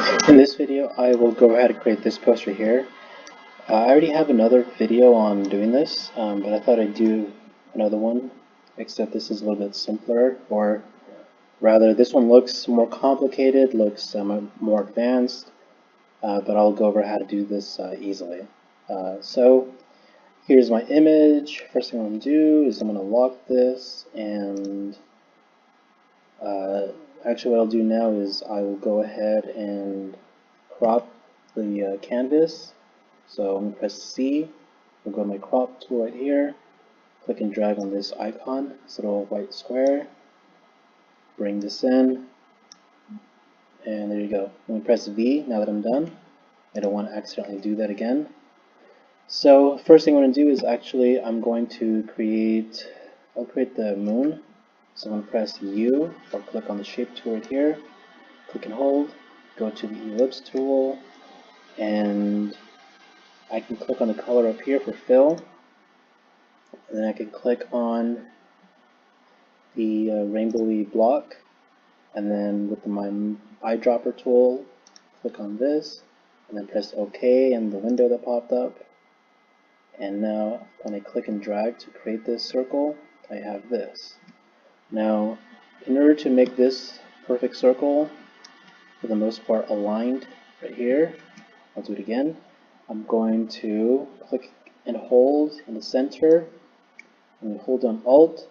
In this video, I will go ahead and create this poster here. I already have another video on doing this, but I thought I'd do another one, except this is a little bit simpler, or rather this one looks more complicated, looks more advanced, but I'll go over how to do this easily. So here's my image. First thing I'm going to do is I'm going to lock this, and actually what I'll do now is I will go ahead and crop the canvas. So I'm going to press C, I'll go to my crop tool right here, click and drag on this icon, this little white square, bring this in, and there you go. I'm going to press V now that I'm done. I don't want to accidentally do that again. So first thing I'm going to do is actually I'll create the moon. So I'm going to press U or click on the shape tool right here, click and hold, go to the ellipse tool, and I can click on the color up here for fill, and then I can click on the rainbowy block, and then with my eyedropper tool, click on this, and then press OK in the window that popped up. And now when I click and drag to create this circle, I have this. Now, in order to make this perfect circle, for the most part aligned right here, I'll do it again. I'm going to click and hold in the center, and hold down Alt,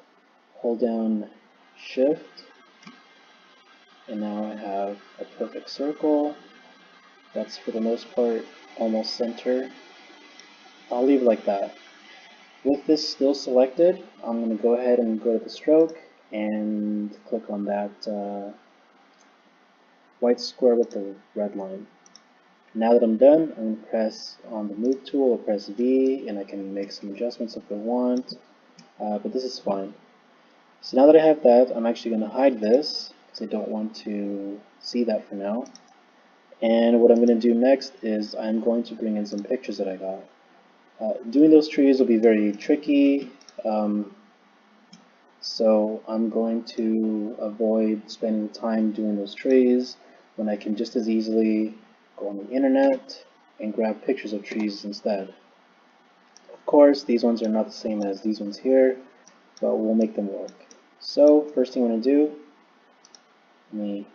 hold down Shift, and now I have a perfect circle. That's for the most part almost center. I'll leave it like that. With this still selected, I'm going to go ahead and go to the stroke and click on that white square with the red line. Now that I'm done, I'm going to press on the move tool or press V, and I can make some adjustments if I want, but this is fine. So now that I have that, I'm actually going to hide this because I don't want to see that for now. And what I'm going to do next is I'm going to bring in some pictures that I got. Doing those trees will be very tricky, so I'm going to avoid spending time doing those trees when I can just as easily go on the internet and grab pictures of trees instead. Of course, these ones are not the same as these ones here, but we'll make them work. So first thing I'm going to do, let me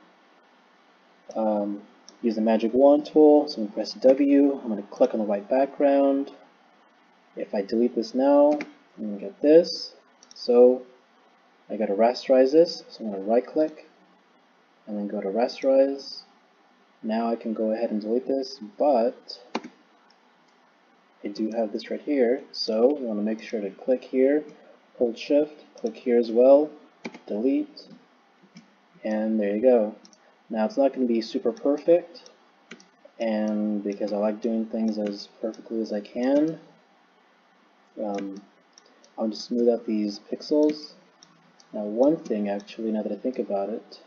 use the magic wand tool. So I'm going to press W, I'm going to click on the white background. If I delete this now, I'm going to get this. So I got to rasterize this, so I'm going to right click and then go to rasterize. Now I can go ahead and delete this, but I do have this right here, so you want to make sure to click here, hold shift, click here as well, delete, and there you go. Now it's not going to be super perfect, and because I like doing things as perfectly as I can, I'll just smooth out these pixels. Now one thing actually, now that I think about it,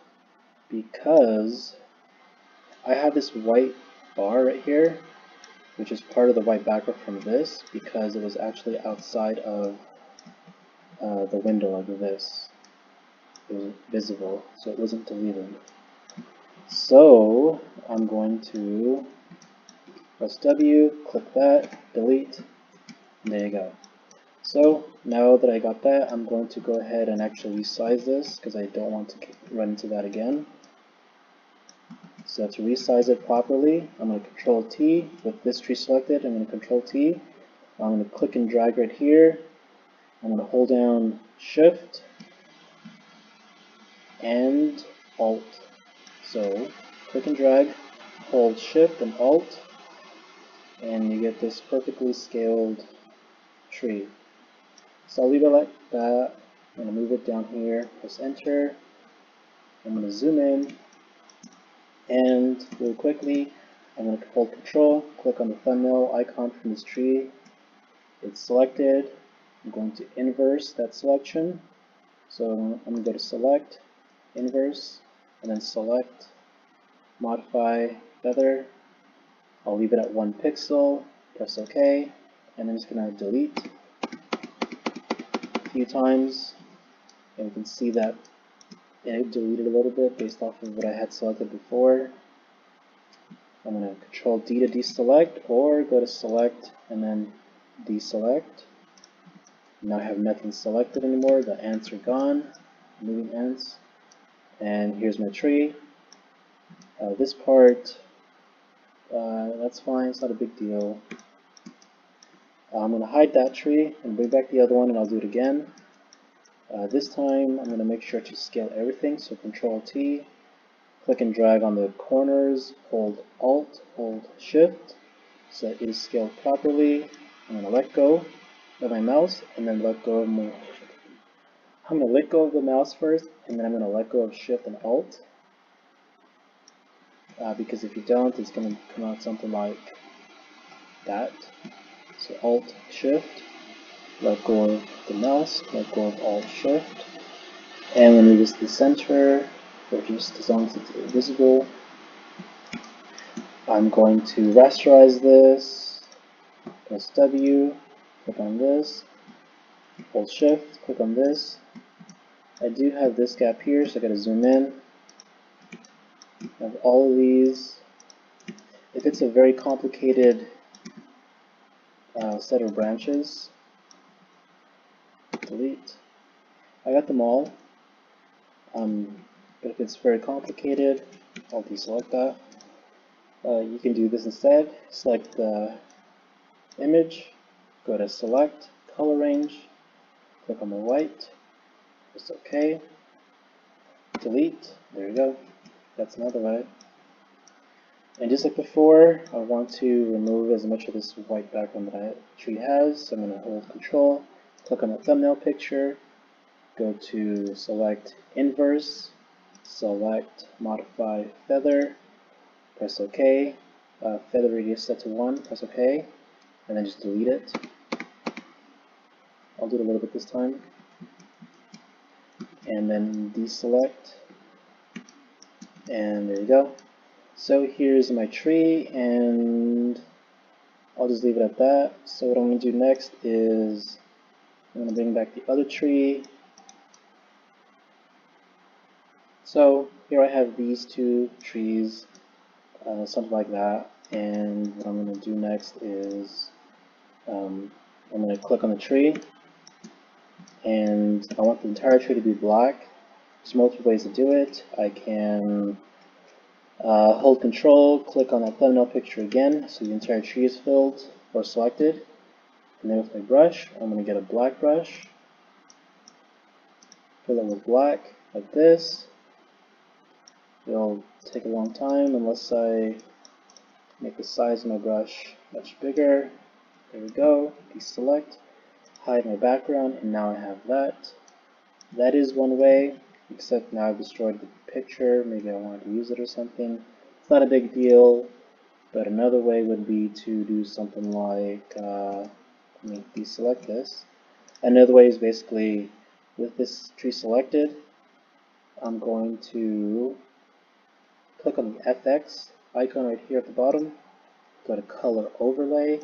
because I have this white bar right here, which is part of the white background from this, because it was actually outside of the window like this. It was visible, so it wasn't deleted. So I'm going to press W, click that, delete, and there you go. So now that I got that, I'm going to go ahead and actually resize this because I don't want to run into that again. So to resize it properly, I'm going to Control T. With this tree selected, I'm going to Control T. I'm going to click and drag right here. I'm going to hold down Shift and Alt. So click and drag, hold Shift and Alt, and you get this perfectly scaled tree. So I'll leave it like that. I'm going to move it down here, press Enter. I'm going to zoom in, and really quickly, I'm going to hold Control, click on the thumbnail icon from this tree. It's selected. I'm going to inverse that selection. So I'm going to go to Select, Inverse, and then Select, Modify Feather. I'll leave it at 1 pixel, press OK, and I'm just going to delete a few times, and you can see that it deleted a little bit based off of what I had selected before. I'm going to Control D to deselect, or go to select and then deselect. Now I have nothing selected anymore. The ants are gone, moving ants. And here's my tree. This part, that's fine, it's not a big deal. I'm going to hide that tree and bring back the other one, and I'll do it again. This time I'm going to make sure to scale everything, so Control T, click and drag on the corners, hold Alt, hold Shift, so that it is scaled properly. I'm going to let go of my mouse and then let go of my... I'm going to let go of the mouse first, and then I'm going to let go of Shift and Alt. Because if you don't, it's going to come out something like that. So Alt, Shift, let go of the mouse, let go of Alt, Shift, and when we just the center, or just as long as it's visible, I'm going to rasterize this, press W, click on this, hold Shift, click on this. I do have this gap here, so I gotta zoom in. I have all of these. If it's a very complicated set of branches, delete. I got them all, but if it's very complicated, I'll deselect that. You can do this instead. Select the image, go to select, color range, click on the white, press OK, delete, there you go. That's another way. And just like before, I want to remove as much of this white background that that tree has. So I'm going to hold Control, click on the thumbnail picture, go to select inverse, select modify feather, press OK, feather radius set to 1, press OK, and then just delete it. I'll do it a little bit this time. And then deselect, and there you go. So here's my tree, and I'll just leave it at that. So what I'm going to do next is I'm going to bring back the other tree. So here I have these two trees, something like that. And what I'm going to do next is I'm going to click on the tree, and I want the entire tree to be black. There's multiple ways to do it. I can hold Control, click on that thumbnail picture again, so the entire tree is filled or selected. And then with my brush, I'm going to get a black brush, fill it with black, like this. It'll take a long time unless I make the size of my brush much bigger. There we go, deselect, hide my background, and now I have that. That is one way, except now I've destroyed the picture. Maybe I wanted to use it or something. It's not a big deal, but another way would be to do something like, let me deselect this. Another way is basically, with this tree selected, I'm going to click on the FX icon right here at the bottom, go to color overlay.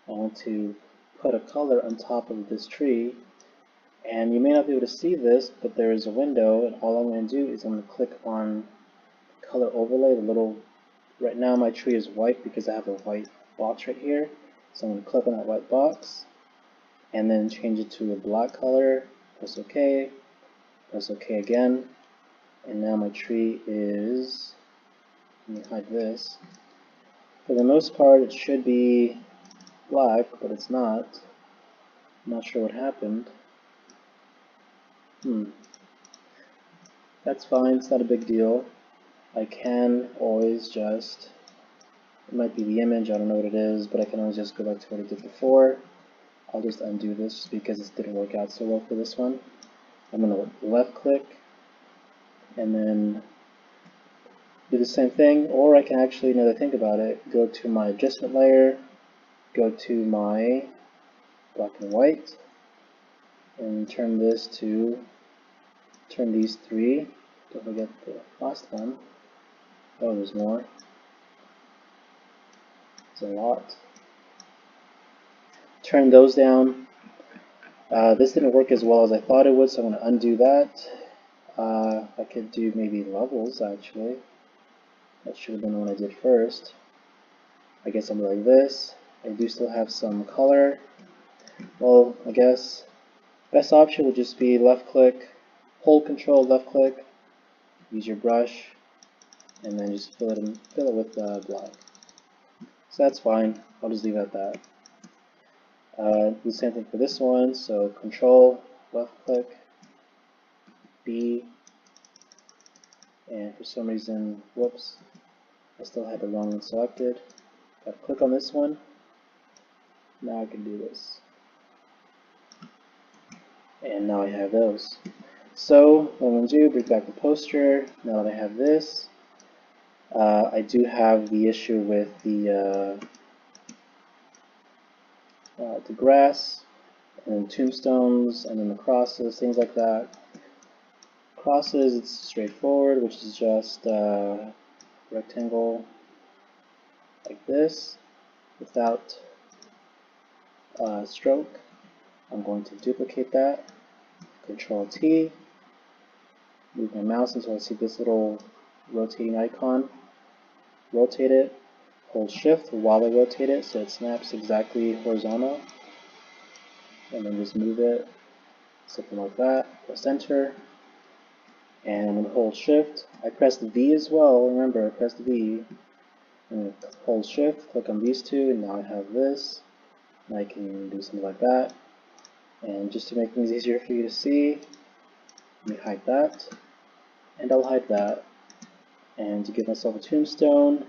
I want to put a color on top of this tree, and you may not be able to see this, but there is a window, and all I'm going to do is I'm going to click on color overlay, the little, right now my tree is white because I have a white box right here, so I'm going to click on that white box, and then change it to a black color, press OK again, and now my tree is, let me hide this. For the most part it should be black, but it's not. I'm not sure what happened. That's fine, it's not a big deal. I can always just, it might be the image, I don't know what it is, but I can always just go back to what I did before. I'll just undo this just because this didn't work out so well for this one. I'm going to left click and then do the same thing, or I can actually, now that I think about it, go to my adjustment layer, go to my black and white, and turn these three, don't forget the last one. Oh, there's more. It's a lot. Turn those down. This didn't work as well as I thought it would, so I'm going to undo that. I could do maybe levels actually. That should have been the one I did first. I get something like this. I do still have some color. Well, I guess best option would just be left click, hold control, left click, use your brush, and then just fill it with black. So that's fine. I'll just leave it at that. Do the same thing for this one. So control, left click, B, and for some reason, whoops, I still had the wrong one selected. Gotta click on this one. Now I can do this. And now I have those. So what I'm going to do, bring back the poster. Now that I have this, I do have the issue with the grass and tombstones and then the crosses, things like that. Crosses, it's straightforward, which is just a rectangle like this without stroke. I'm going to duplicate that, Control T, move my mouse until I see this little rotating icon, rotate it, hold shift while I rotate it so it snaps exactly horizontal, and then just move it, something like that, press enter, and hold shift. I pressed V as well, remember I pressed V, and hold shift, click on these two, and now I have this, and I can do something like that. And just to make things easier for you to see, let me hide that, and I'll hide that. And to give myself a tombstone,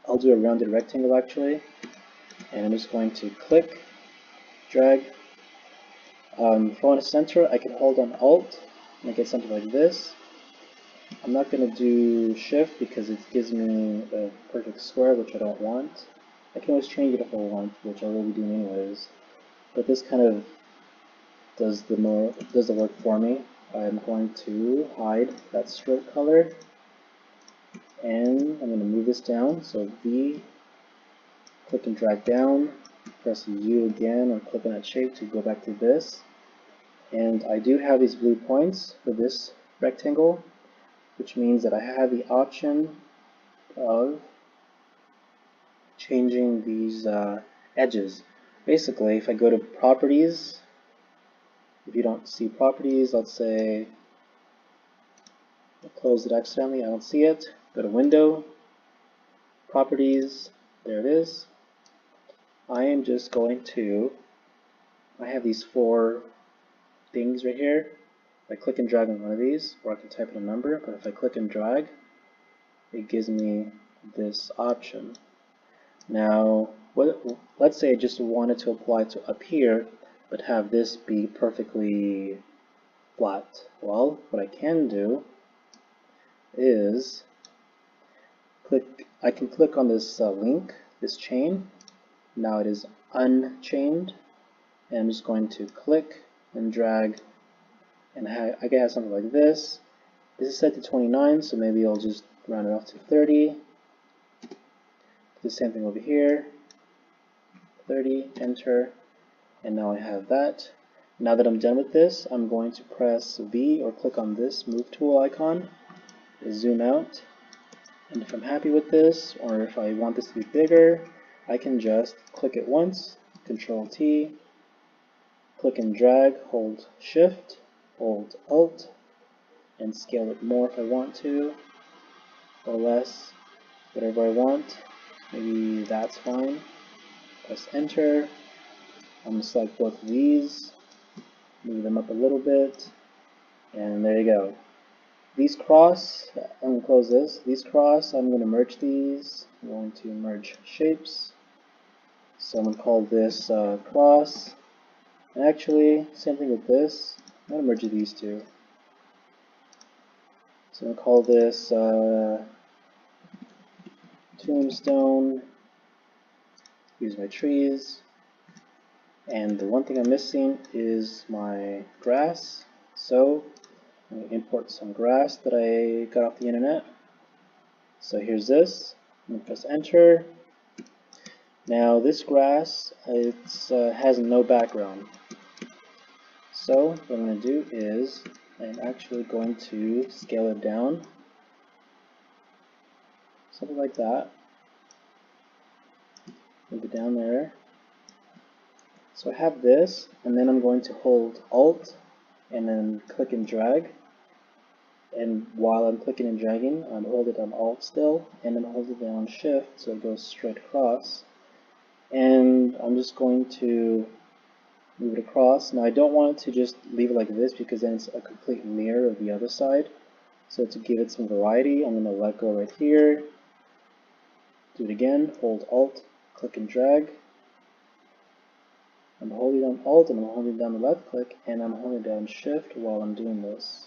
I'll do a rounded rectangle actually, and I'm just going to click, drag. If I want to center, I can hold on Alt and I get something like this. I'm not going to do Shift because it gives me a perfect square, which I don't want. I can always change it if I want, which I will be doing anyways. But this kind of does the work for me. I'm going to hide that stroke color, and I'm going to move this down. So V, click and drag down, press U again, or click on that shape to go back to this. And I do have these blue points for this rectangle, which means that I have the option of changing these edges. Basically, if I go to properties, if you don't see properties, let's say I closed it accidentally, I don't see it, go to window, properties, there it is. I am just going to, I have these four things right here. If I click and drag on one of these, or I can type in a number, but if I click and drag, it gives me this option. Now, let's say I just wanted to apply to up here, but have this be perfectly flat. Well, what I can do is I can click on this link, this chain. Now it is unchained, and I'm just going to click and drag, and I can have something like this. This is set to 29, so maybe I'll just round it off to 30. Do the same thing over here, 30, enter, and now I have that. Now that I'm done with this, I'm going to press V or click on this move tool icon, zoom out, and if I'm happy with this, or if I want this to be bigger, I can just click it once, Control T, click and drag, hold Shift, hold Alt, and scale it more if I want to, or less, whatever I want. Maybe that's fine. Press enter. I'm going to select both of these, move them up a little bit, and there you go. These cross, I'm going to close this. These cross, I'm going to merge these. I'm going to merge shapes. So I'm going to call this cross. And actually, same thing with this. I'm going to merge these two. So I'm going to call this tombstone. Use my trees. And the one thing I'm missing is my grass. So I'm going to import some grass that I got off the internet. So here's this. I'm going to press enter. Now this grass, has no background. So what I'm going to do is I'm actually going to scale it down something like that. Move it down there. So I have this, and then I'm going to hold Alt and then click and drag. And while I'm clicking and dragging, I'm holding down Alt still, and I'm holding down Shift so it goes straight across. And I'm just going to move it across. Now I don't want to just leave it like this because then it's a complete mirror of the other side. So to give it some variety, I'm going to let go right here. Do it again, hold Alt, click and drag. I'm holding down Alt and I'm holding down the left click and I'm holding down Shift while I'm doing this.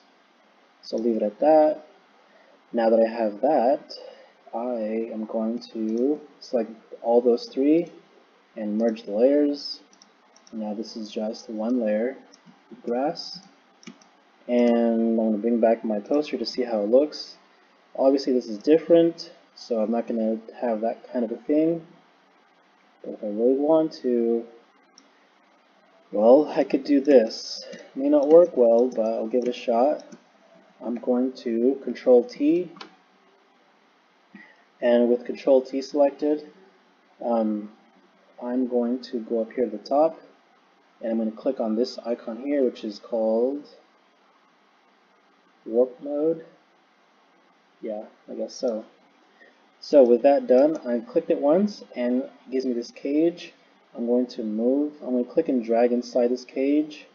So I'll leave it at that. Now that I have that, I am going to select all those three and merge the layers. Now this is just one layer, grass, and I'm going to bring back my poster to see how it looks. Obviously this is different, so I'm not going to have that kind of a thing, but if I really want to, well, I could do this. It may not work well, but I'll give it a shot. I'm going to Control T, and with Control T selected, I'm going to go up here at the top, and I'm going to click on this icon here, which is called Warp Mode. Yeah, I guess so. So with that done, I clicked it once, and it gives me this cage. I'm going to click and drag inside this cage,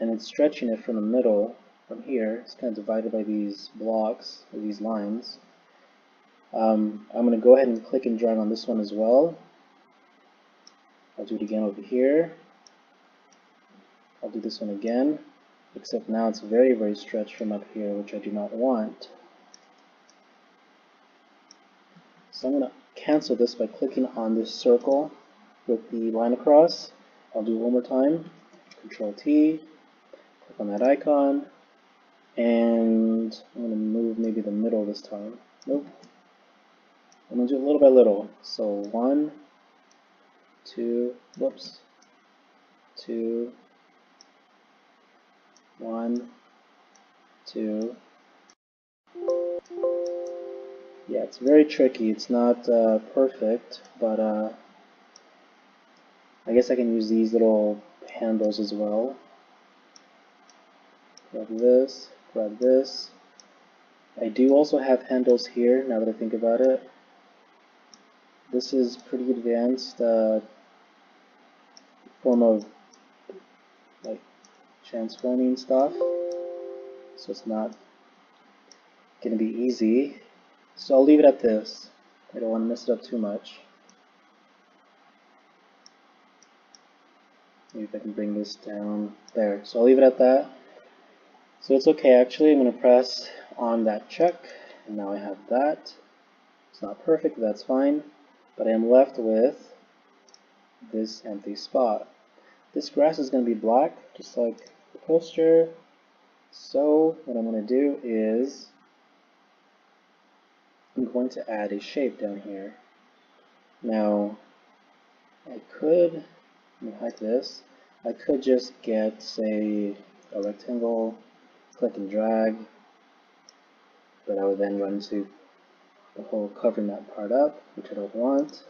and it's stretching it from the middle, from here. It's kind of divided by these blocks, or these lines. I'm going to go ahead and click and drag on this one as well. I'll do it again over here. I'll do this one again, except now it's very, very stretched from up here, which I do not want. So I'm going to cancel this by clicking on this circle with the line across. I'll do it one more time. Control T, click on that icon, and I'm going to move maybe the middle this time. Nope. I'm going to do it little by little. So 1, 2, whoops, 2, 1, 2. Yeah, it's very tricky. It's not perfect, but I guess I can use these little handles as well. Grab this, grab this. I do also have handles here, now that I think about it. This is pretty advanced form of like transforming stuff, so it's not going to be easy. So I'll leave it at this. I don't want to mess it up too much. Maybe if I can bring this down there. So I'll leave it at that. So it's okay actually. I'm going to press on that check, and now I have that. It's not perfect, that's fine, but I am left with this empty spot. This grass is going to be black, just like the poster. So what I'm going to do is I'm going to add a shape down here. Now, I could, let me hide this, I could just get, say, a rectangle, click and drag, but I would then run into the whole covering that part up, which I don't want.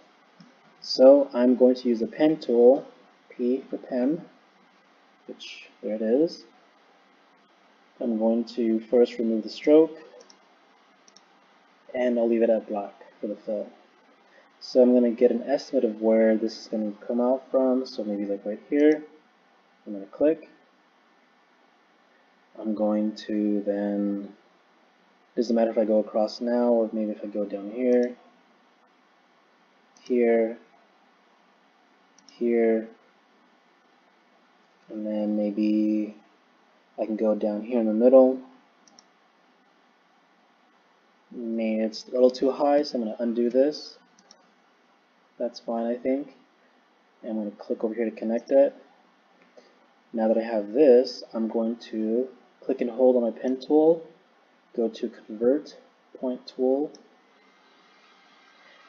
So I'm going to use the pen tool, P for pen, which, there it is. I'm going to first remove the stroke, and I'll leave it at black for the fill. So I'm going to get an estimate of where this is going to come out from, so maybe like right here. I'm going to click. I'm going to then, doesn't matter if I go across now or maybe if I go down here, here, here, and then maybe I can go down here in the middle. Maybe it's a little too high, so I'm going to undo this. That's fine, I think. And I'm going to click over here to connect it. Now that I have this, I'm going to click and hold on my pen tool, go to Convert Point Tool,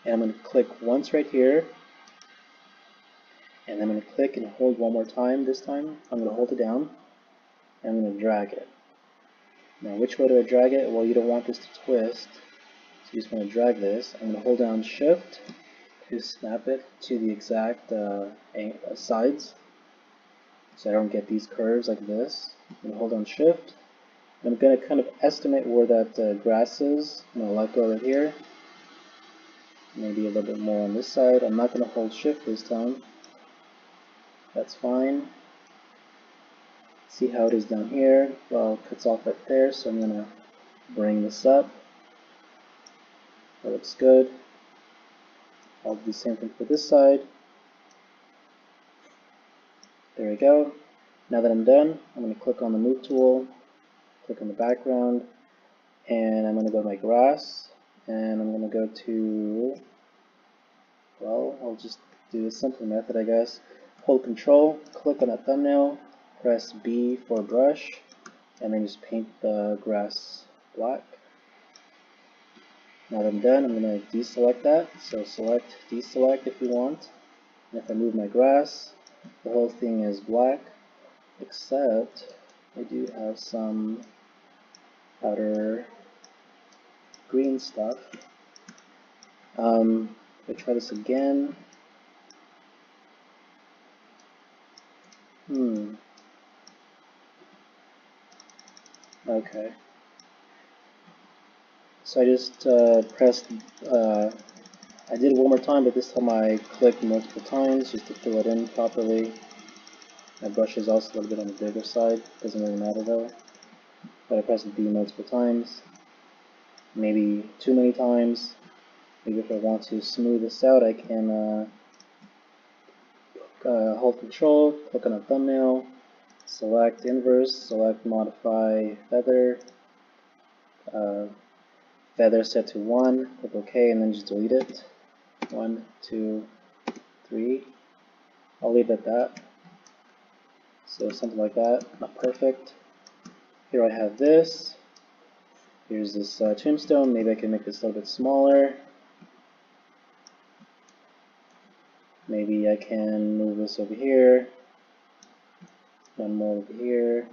and I'm going to click once right here, and I'm going to click and hold one more time this time. I'm going to hold it down, and I'm going to drag it. Now which way do I drag it? Well, you don't want this to twist, So you just want to drag this. I'm going to hold down Shift to snap it to the exact sides, so I don't get these curves like this. I'm going to hold down Shift. And I'm going to kind of estimate where that grass is. I'm going to let go right here. Maybe a little bit more on this side. I'm not going to hold Shift this time. That's fine. See how it is down here? Well, it cuts off right there, so I'm going to bring this up. That looks good. I'll do the same thing for this side. There we go. Now that I'm done, I'm going to click on the Move tool, click on the background, and I'm going to go to my grass, and I'm going to go to, well, I'll just do a simple method, I guess. Hold Control, click on a thumbnail, press B for brush, and then just paint the grass black. Now that I'm done, I'm going to deselect that. So select, deselect if you want. And if I move my grass, the whole thing is black, except I do have some outer green stuff. If I try this again, okay. So I just pressed, I did it one more time, but this time I clicked multiple times just to fill it in properly. My brush is also a little bit on the bigger side, doesn't really matter though. But I pressed B multiple times, maybe too many times. Maybe if I want to smooth this out, I can hold Control, click on a thumbnail, select Inverse, select Modify Feather, feather set to 1, click OK, and then just delete it. 1, 2, 3. I'll leave it at that. So something like that, not perfect. Here I have this. Here's this tombstone. Maybe I can make this a little bit smaller. Maybe I can move this over here. One more over here.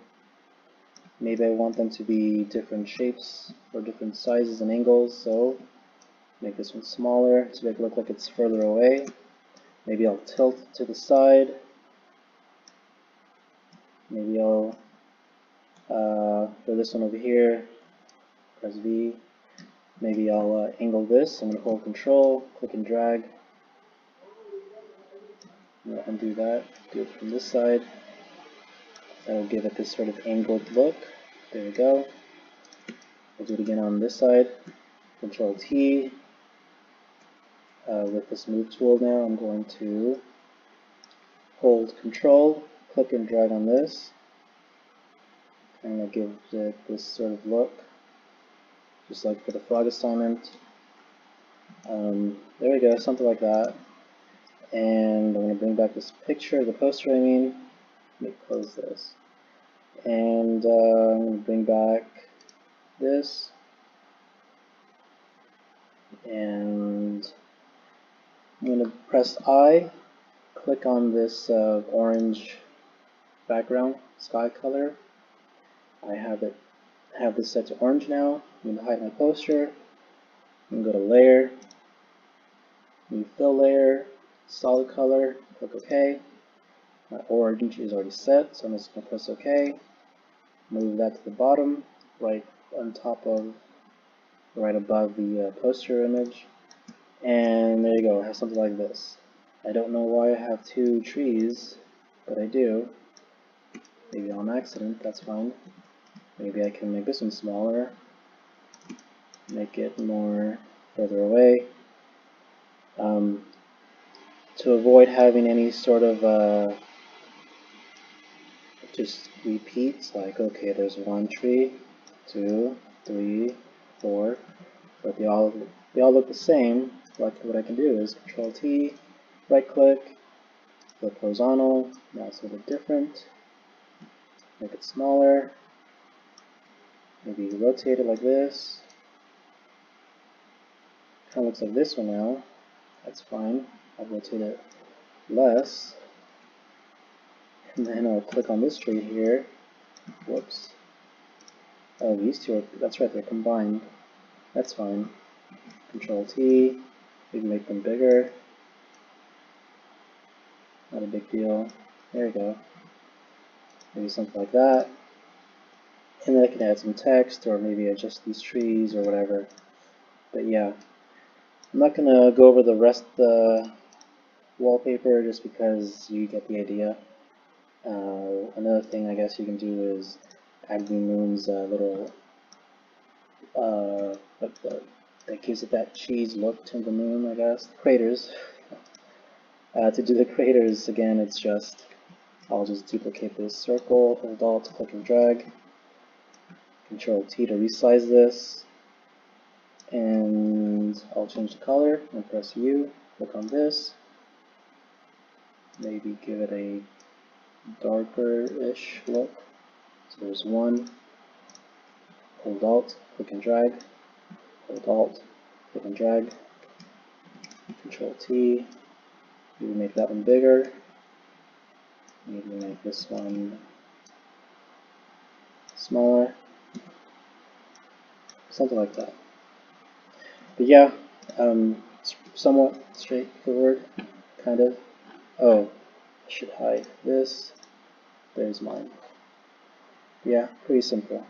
Maybe I want them to be different shapes or different sizes and angles, so make this one smaller to make it look like it's further away. Maybe I'll tilt to the side. Maybe I'll, for this one over here, press V. Maybe I'll angle this. I'm going to hold Control, click and drag. I'm going to undo that, do it from this side. That'll give it this sort of angled look. There we go. I'll do it again on this side. Control T. With this Move tool now, I'm going to hold Control, click and drag on this. And that gives it this sort of look, just like for the frog assignment. There we go, something like that. And I'm going to bring back this picture, the poster I mean. Let me close this. And I'm going to bring back this. And I'm going to press I, click on this orange background, sky color. I have this set to orange now. I'm going to hide my poster. I'm going to go to Layer, New Fill Layer, Solid Color, click OK. My orange is already set, so I'm just going to press OK. Move that to the bottom, right on top of, right above the poster image. And there you go, I have something like this. I don't know why I have two trees, but I do. Maybe on accident, that's fine. Maybe I can make this one smaller, make it more further away. To avoid having any sort of just repeats, like, okay, there's one tree, 2, 3, 4, but they all look the same. Like, what I can do is Control T, right click, flip horizontal. Now it's a little different. Make it smaller. Maybe rotate it like this. Kind of looks like this one now. That's fine. I'll rotate it less. And then I'll click on this tree here. Whoops. Oh, these two are, that's right, they're combined. That's fine. Control T, we can make them bigger, not a big deal. There you go. Maybe something like that. And then I can add some text or maybe adjust these trees or whatever. But yeah, I'm not going to go over the rest of the wallpaper just because you get the idea. Another thing I guess you can do is add the moon's little, that gives it that cheese look to the moon, I guess. Craters. To do the craters, again, it's just, I'll just duplicate this circle, hold Alt, click and drag, Control T to resize this, and I'll change the color and press U, click on this, maybe give it a darker-ish look. So there's one, hold Alt, click and drag, hold Alt, click and drag, Control T, maybe make that one bigger, maybe make this one smaller, something like that. But yeah, it's somewhat straightforward, kind of. Oh, I should hide this. There's mine. Yeah, pretty simple.